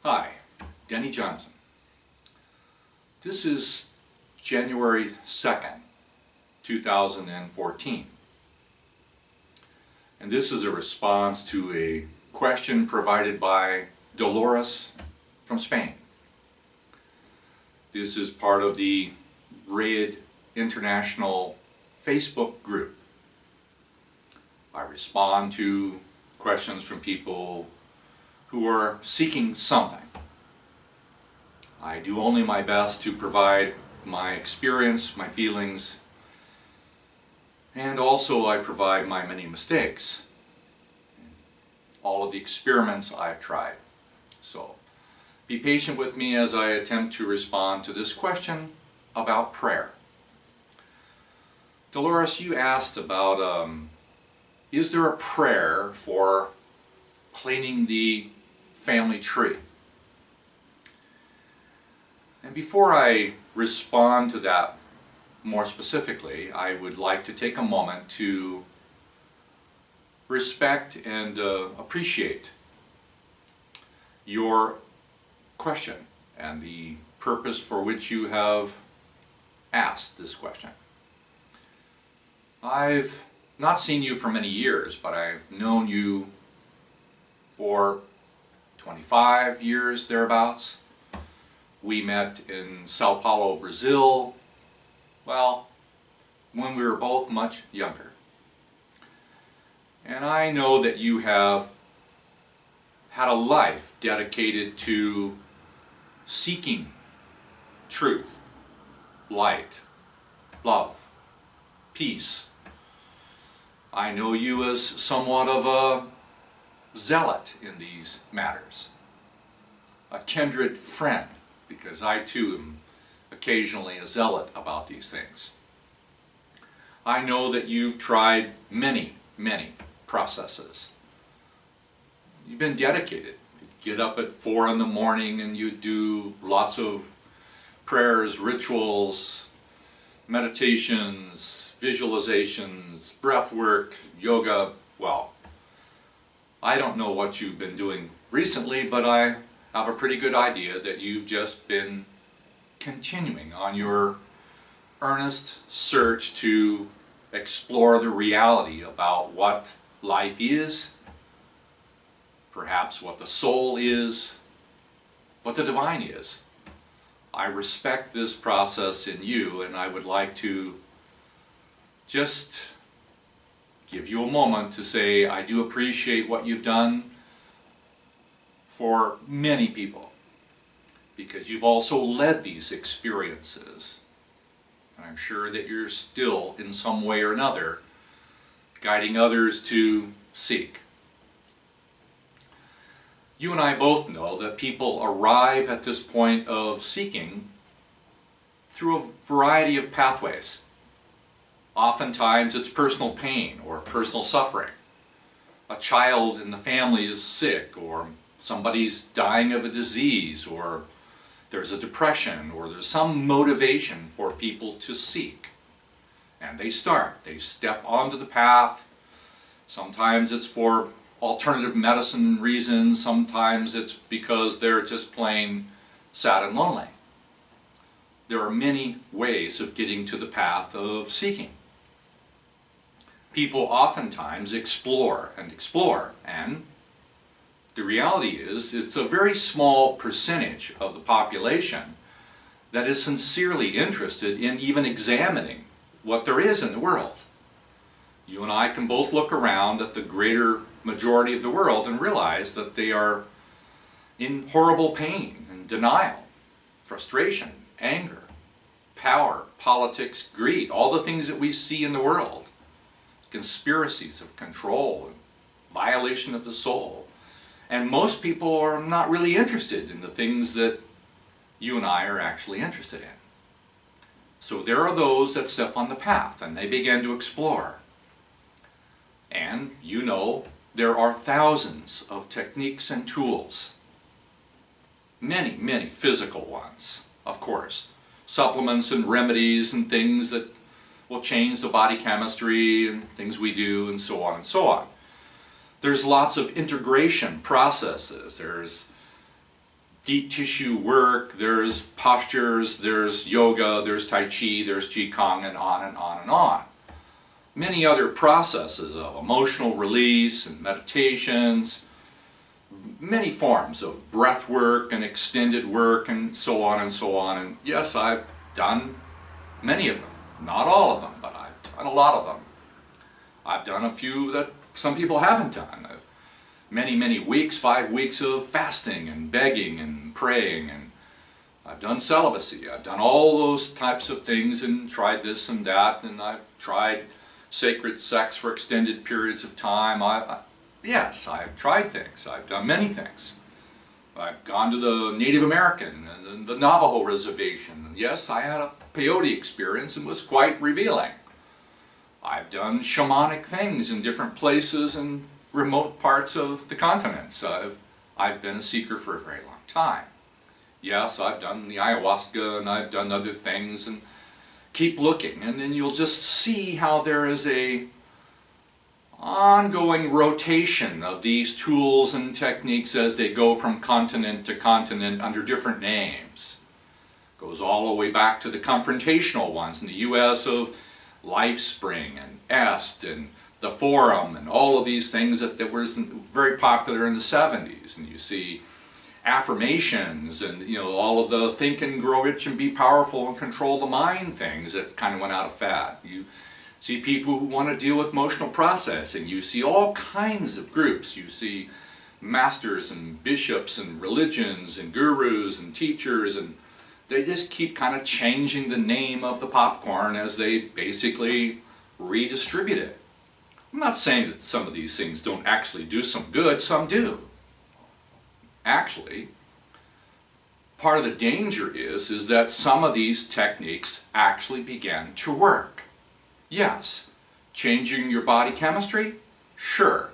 Hi, Denny Johnson. This is January 2nd, 2014. And this is a response to a question provided by Dolores from Spain. This is part of the Rayid International Facebook group. I respond to questions from people who are seeking something. I do only my best to provide my experience, my feelings, and also I provide my many mistakes, all of the experiments I've tried. So be patient with me as I attempt to respond to this question about prayer. Dolores, you asked about is there a prayer for cleaning the family tree? And before I respond to that more specifically, I would like to take a moment to respect and appreciate your question and the purpose for which you have asked this question. I've not seen you for many years, but I've known you for 25 years thereabouts. We met in Sao Paulo, Brazil, well, when we were both much younger. And I know that you have had a life dedicated to seeking truth, light, love, peace. I know you as somewhat of a zealot in these matters, a kindred friend, because I too am occasionally a zealot about these things. I know that you've tried many processes. You've been dedicated. You get up at 4 in the morning and you do lots of prayers, rituals, meditations, visualizations, breath work, yoga. Well, I don't know what you've been doing recently, but I have a pretty good idea that you've just been continuing on your earnest search to explore the reality about what life is, perhaps what the soul is, what the divine is. I respect this process in you, and I would like to just give you a moment to say I do appreciate what you've done for many people, because you've also led these experiences. And I'm sure that you're still, in some way or another, guiding others to seek. You and I both know that people arrive at this point of seeking through a variety of pathways. Oftentimes it's personal pain or personal suffering. A child in the family is sick, or somebody's dying of a disease, or there's a depression, or there's some motivation for people to seek. And they step onto the path. Sometimes it's for alternative medicine reasons, sometimes it's because they're just plain sad and lonely. There are many ways of getting to the path of seeking. People oftentimes explore, and the reality is it's a very small percentage of the population that is sincerely interested in even examining what there is in the world. You and I can both look around at the greater majority of the world and realize that they are in horrible pain and denial, frustration, anger, power, politics, greed, all the things that we see in the world, conspiracies of control, and violation of the soul. And most people are not really interested in the things that you and I are actually interested in. So there are those that step on the path and they begin to explore. And you know, there are thousands of techniques and tools. Many physical ones, of course. Supplements and remedies and things that will change the body chemistry and things we do and so on and so on. There's lots of integration processes. There's deep tissue work, there's postures, there's yoga, there's Tai Chi, there's Qigong, and on and on and on. Many other processes of emotional release and meditations, many forms of breath work and extended work and so on and so on. And yes, I've done many of them. Not all of them, but I've done a lot of them. I've done a few that some people haven't done. Many weeks, 5 weeks of fasting and begging and praying, and I've done celibacy. I've done all those types of things and tried this and that, and I've tried sacred sex for extended periods of time. Yes, I've tried things. I've done many things. I've gone to the Native American and the Navajo reservation. And yes, I had a peyote experience and was quite revealing. I've done shamanic things in different places and remote parts of the continents. I've been a seeker for a very long time. Yes, I've done the ayahuasca and I've done other things, and keep looking, and then you'll just see how there is a ongoing rotation of these tools and techniques as they go from continent to continent under different names. Goes all the way back to the confrontational ones in the US of LifeSpring and EST and the Forum and all of these things that were very popular in the 70s. And you see affirmations and all of the think and grow rich and be powerful and control the mind things that kind of went out of fad. You see people who want to deal with emotional processing. You see all kinds of groups. You see masters and bishops and religions and gurus and teachers, and they just keep kind of changing the name of the popcorn as they basically redistribute it. I'm not saying that some of these things don't actually do some good. Some do. Actually, part of the danger is that some of these techniques actually began to work. Yes, changing your body chemistry? Sure.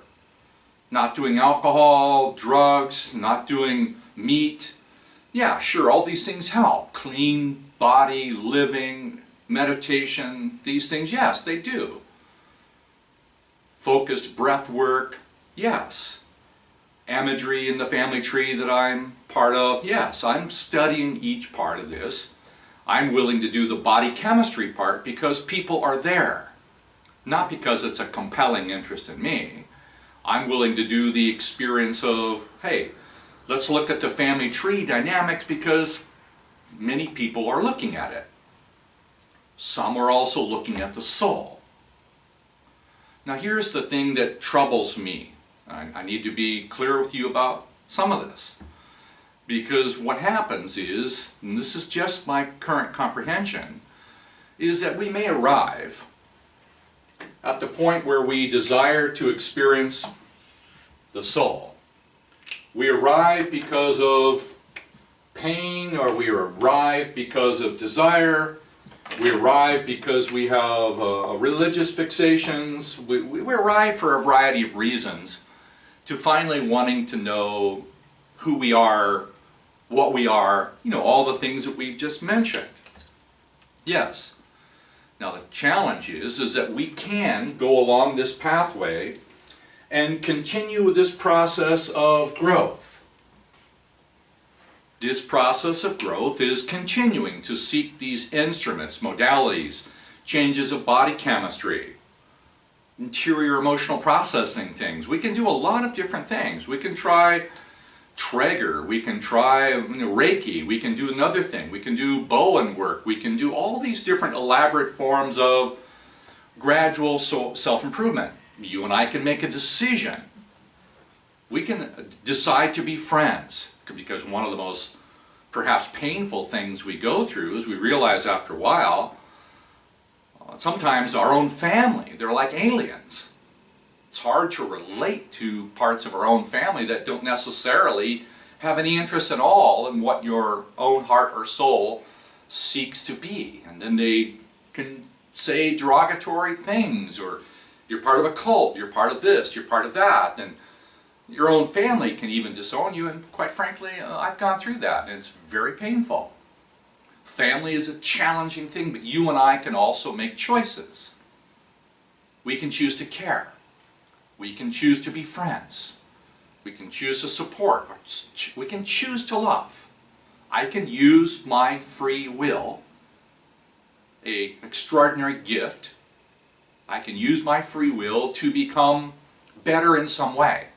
Not doing alcohol, drugs, not doing meat? Yeah, sure, all these things help. Clean body, living, meditation, these things, yes, they do. Focused breath work, yes. Imagery in the family tree that I'm part of, yes, I'm studying each part of this. I'm willing to do the body chemistry part because people are there, not because it's a compelling interest in me. I'm willing to do the experience of, hey, let's look at the family tree dynamics because many people are looking at it. Some are also looking at the soul. Now here's the thing that troubles me. I need to be clear with you about some of this. Because what happens is, and this is just my current comprehension, is that we may arrive at the point where we desire to experience the soul. We arrive because of pain, or we arrive because of desire. We arrive because we have religious fixations. We arrive for a variety of reasons to finally wanting to know who we are, what we are, all the things that we've just mentioned. Yes. Now the challenge is that we can go along this pathway and continue this process of growth. This process of growth is continuing to seek these instruments, modalities, changes of body chemistry, interior emotional processing things. We can do a lot of different things. We can try Traeger, we can try Reiki, we can do another thing, we can do Bowen work, we can do all these different elaborate forms of gradual self-improvement. You and I can make a decision. We can decide to be friends, because one of the most perhaps painful things we go through is we realize after a while, sometimes our own family, they're like aliens. It's hard to relate to parts of our own family that don't necessarily have any interest at all in what your own heart or soul seeks to be. And then they can say derogatory things, or you're part of a cult, you're part of this, you're part of that, and your own family can even disown you, and quite frankly, I've gone through that, and it's very painful. Family is a challenging thing, but you and I can also make choices. We can choose to care. We can choose to be friends. We can choose to support. We can choose to love. I can use my free will, an extraordinary gift. I can use my free will to become better in some way.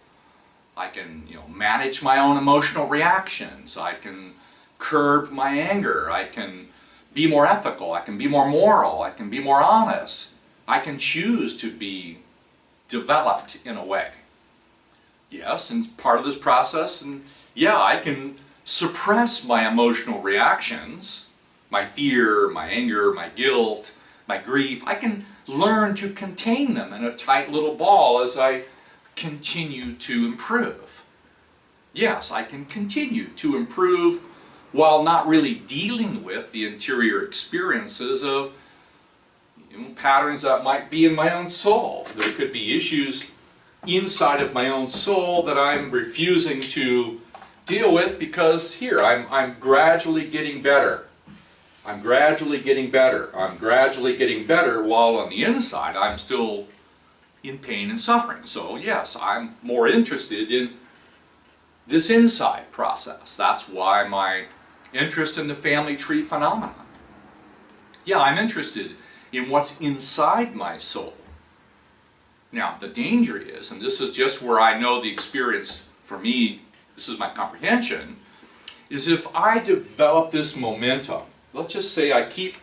I can, manage my own emotional reactions. I can curb my anger. I can be more ethical. I can be more moral. I can be more honest. I can choose to be developed in a way. Yes, and part of this process, and yeah, I can suppress my emotional reactions, my fear, my anger, my guilt, my grief. I can learn to contain them in a tight little ball as I continue to improve. Yes, I can continue to improve while not really dealing with the interior experiences of patterns that might be in my own soul. There could be issues inside of my own soul that I'm refusing to deal with because here, I'm gradually getting better. I'm gradually getting better. I'm gradually getting better while on the inside I'm still in pain and suffering. So yes, I'm more interested in this inside process. That's why my interest in the family tree phenomenon. Yeah, I'm interested in what's inside my soul. Now, the danger is, and this is just where I know the experience for me, this is my comprehension, is if I develop this momentum, let's just say I keep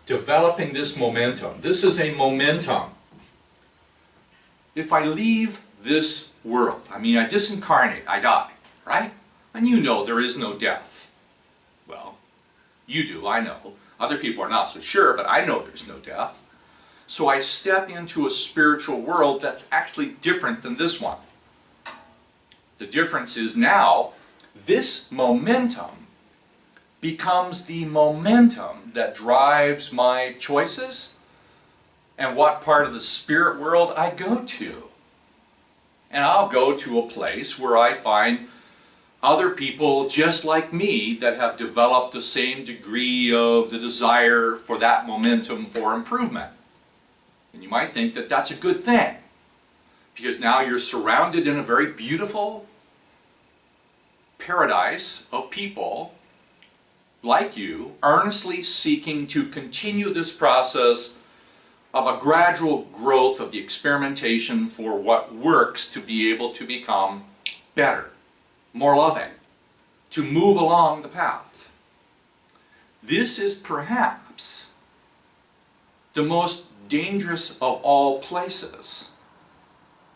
developing this momentum. This is a momentum. If I leave this world, I disincarnate, I die, right? And you know there is no death. Well, you do, I know. Other people are not so sure, but I know there's no death. So I step into a spiritual world that's actually different than this one. The difference is now, this momentum becomes the momentum that drives my choices and what part of the spirit world I go to. And I'll go to a place where I find other people just like me that have developed the same degree of the desire for that momentum for improvement. And you might think that that's a good thing, because now you're surrounded in a very beautiful paradise of people like you, earnestly seeking to continue this process of a gradual growth of the experimentation for what works to be able to become better, more loving, to move along the path. This is perhaps the most dangerous of all places,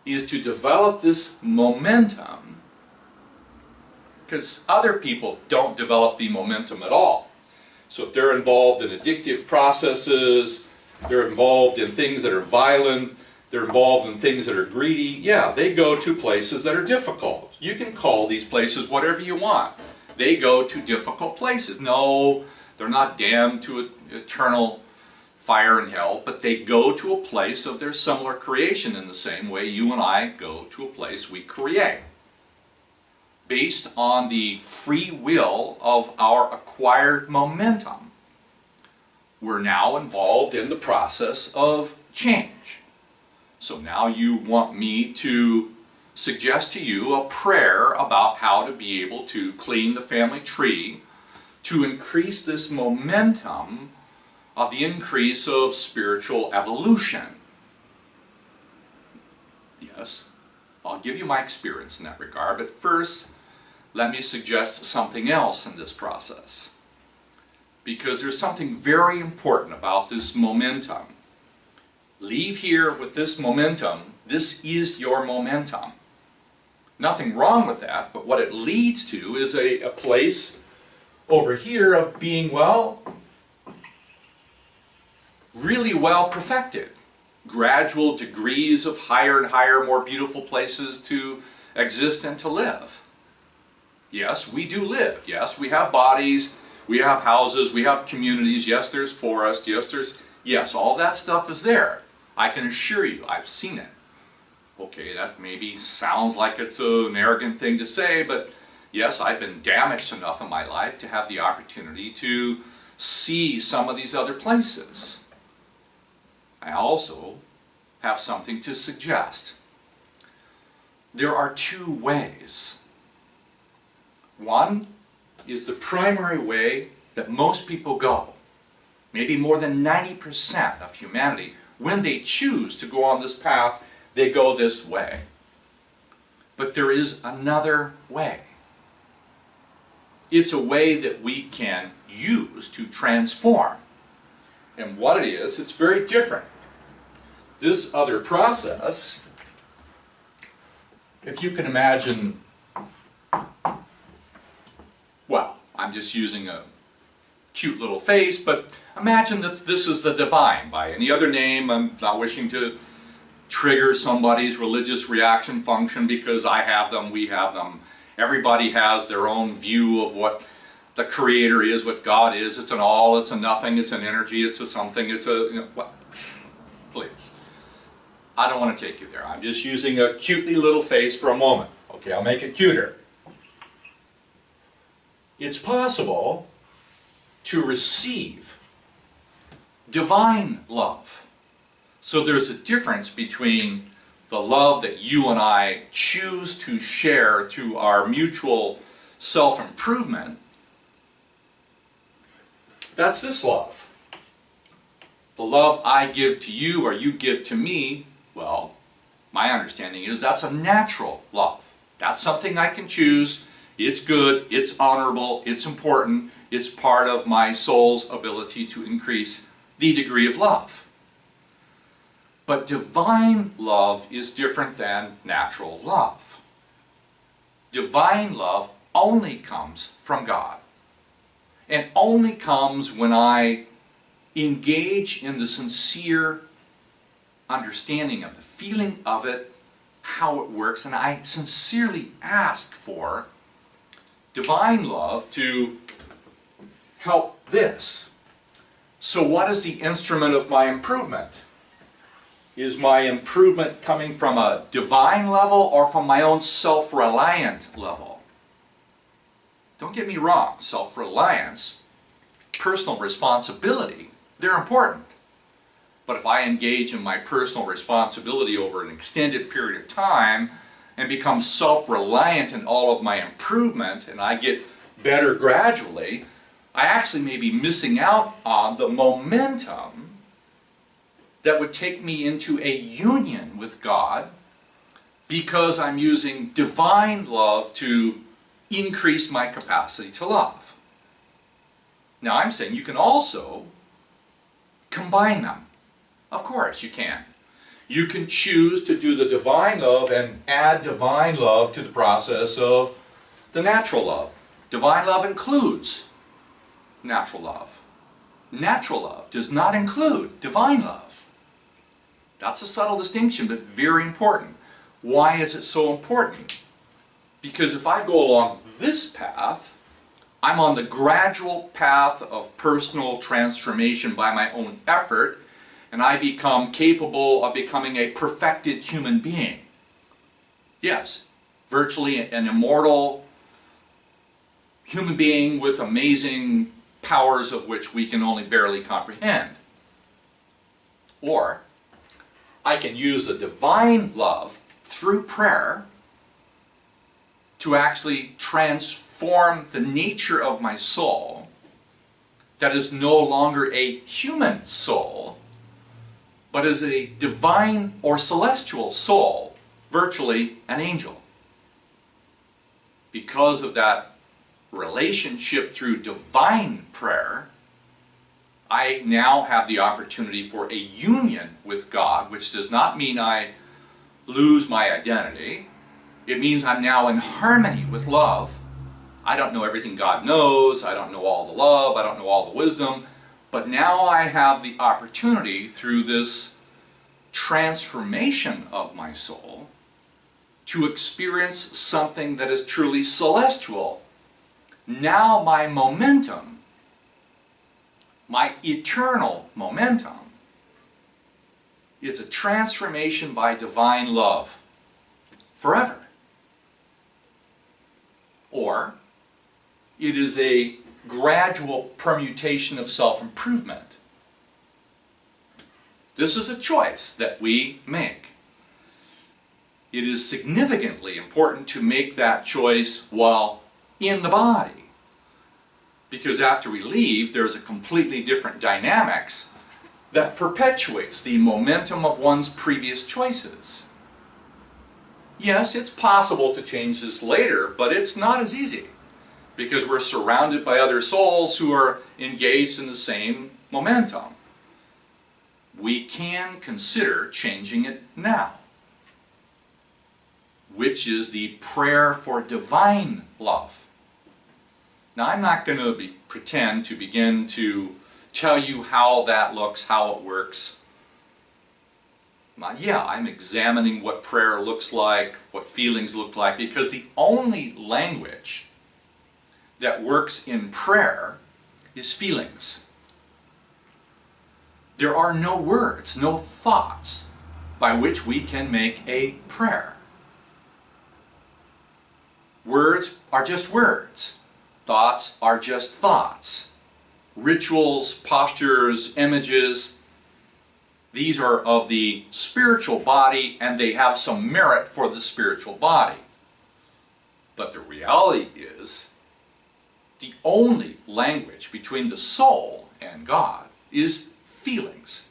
is to develop this momentum, because other people don't develop the momentum at all. So if they're involved in addictive processes, they're involved in things that are violent, they're involved in things that are greedy, yeah, they go to places that are difficult. You can call these places whatever you want. They go to difficult places. No, they're not damned to eternal fire and hell, but they go to a place of their similar creation in the same way you and I go to a place we create, based on the free will of our acquired momentum. We're now involved in the process of change. So now you want me to suggest to you a prayer about how to be able to clean the family tree to increase this momentum of the increase of spiritual evolution. Yes, I'll give you my experience in that regard, but first let me suggest something else in this process, because there's something very important about this momentum. Leave here with this momentum. This is your momentum. Nothing wrong with that, but what it leads to is a place over here of being, well, really well perfected. Gradual degrees of higher and higher, more beautiful places to exist and to live. Yes, we do live. Yes, we have bodies, we have houses, we have communities. Yes, there's forest. Yes, all that stuff is there. I can assure you, I've seen it. Okay, that maybe sounds like it's an arrogant thing to say, but yes, I've been damaged enough in my life to have the opportunity to see some of these other places. I also have something to suggest. There are two ways. One, is the primary way that most people go. Maybe more than 90% of humanity, when they choose to go on this path, they go this way. But there is another way. It's a way that we can use to transform. And what it is, it's very different. This other process, if you can imagine, well, I'm just using a cute little face, but imagine that this is the divine. By any other name, I'm not wishing to trigger somebody's religious reaction function because I have them, we have them. Everybody has their own view of what the Creator is, what God is. It's an all, it's a nothing, it's an energy, it's a something, it's a... what? Please. I don't want to take you there. I'm just using a cutely little face for a moment. Okay, I'll make it cuter. It's possible to receive divine love. So there's a difference between the love that you and I choose to share through our mutual self-improvement. That's this love. The love I give to you or you give to me, well, my understanding is that's a natural love. That's something I can choose. It's good, it's honorable, it's important, it's part of my soul's ability to increase the degree of love. But divine love is different than natural love. Divine love only comes from God. And only comes when I engage in the sincere understanding of the feeling of it, how it works, and I sincerely ask for divine love to help this. So what is the instrument of my improvement? Is my improvement coming from a divine level or from my own self-reliant level? Don't get me wrong, self-reliance, personal responsibility, they're important. But if I engage in my personal responsibility over an extended period of time and become self-reliant in all of my improvement and I get better gradually, I actually may be missing out on the momentum that would take me into a union with God because I'm using divine love to increase my capacity to love. Now I'm saying you can also combine them. Of course you can. You can choose to do the divine love and add divine love to the process of the natural love. Divine love includes natural love. Natural love does not include divine love. That's a subtle distinction, but very important. Why is it so important? Because if I go along this path, I'm on the gradual path of personal transformation by my own effort, and I become capable of becoming a perfected human being. Yes, virtually an immortal human being with amazing powers of which we can only barely comprehend. Or I can use the divine love through prayer to actually transform the nature of my soul that is no longer a human soul, but is a divine or celestial soul, virtually an angel. Because of that relationship through divine prayer, I now have the opportunity for a union with God, which does not mean I lose my identity. It means I'm now in harmony with love. I don't know everything God knows, I don't know all the love, I don't know all the wisdom, but now I have the opportunity through this transformation of my soul to experience something that is truly celestial. Now my momentum, my eternal momentum, is a transformation by divine love forever. Or it is a gradual permutation of self-improvement. This is a choice that we make. It is significantly important to make that choice while in the body. Because after we leave, there's a completely different dynamics that perpetuates the momentum of one's previous choices. Yes, it's possible to change this later, but it's not as easy because we're surrounded by other souls who are engaged in the same momentum. We can consider changing it now, which is the prayer for divine love. Now, I'm not going to pretend to begin to tell you how that looks, how it works. Yeah, I'm examining what prayer looks like, what feelings look like, because the only language that works in prayer is feelings. There are no words, no thoughts by which we can make a prayer. Words are just words. Thoughts are just thoughts. Rituals, postures, images, these are of the spiritual body and they have some merit for the spiritual body. But the reality is, the only language between the soul and God is feelings.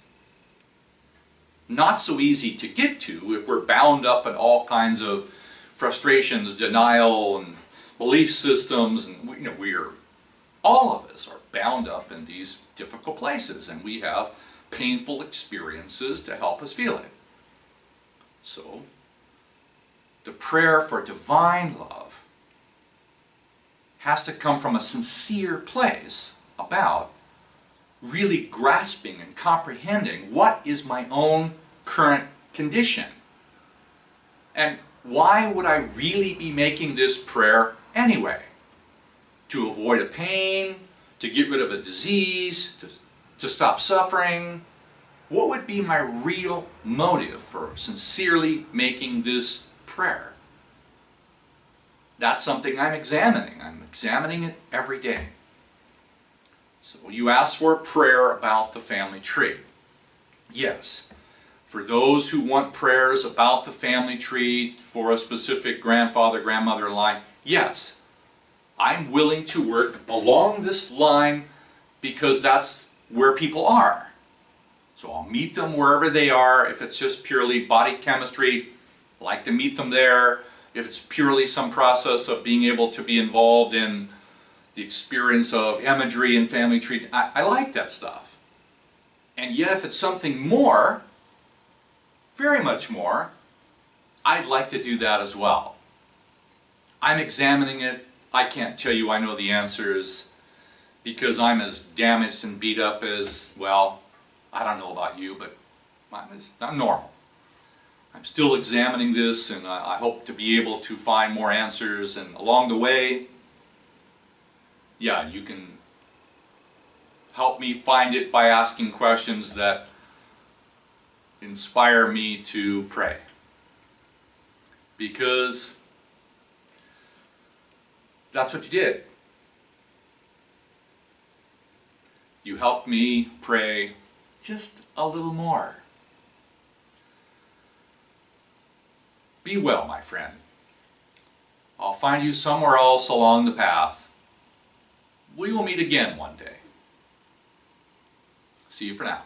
Not so easy to get to if we're bound up in all kinds of frustrations, denial, and belief systems, and all of us are bound up in these difficult places, and we have painful experiences to help us feel it. So, the prayer for divine love has to come from a sincere place about really grasping and comprehending what is my own current condition. And why would I really be making this prayer anyway? To avoid a pain, to get rid of a disease, to stop suffering? What would be my real motive for sincerely making this prayer? That's something I'm examining. I'm examining it every day. So you asked for a prayer about the family tree. Yes. For those who want prayers about the family tree for a specific grandfather, grandmother line, yes, I'm willing to work along this line because that's where people are. So I'll meet them wherever they are. If it's just purely body chemistry, I like to meet them there. If it's purely some process of being able to be involved in the experience of imagery and family tree, I like that stuff. And yet if it's something more, very much more, I'd like to do that as well. I'm examining it. I can't tell you I know the answers because I'm as damaged and beat up as, well, I don't know about you, but I'm normal. I'm still examining this, and I hope to be able to find more answers, and along the way, yeah, you can help me find it by asking questions that inspire me to pray. Because that's what you did. You helped me pray just a little more. Be well, my friend. I'll find you somewhere else along the path. We will meet again one day. See you for now.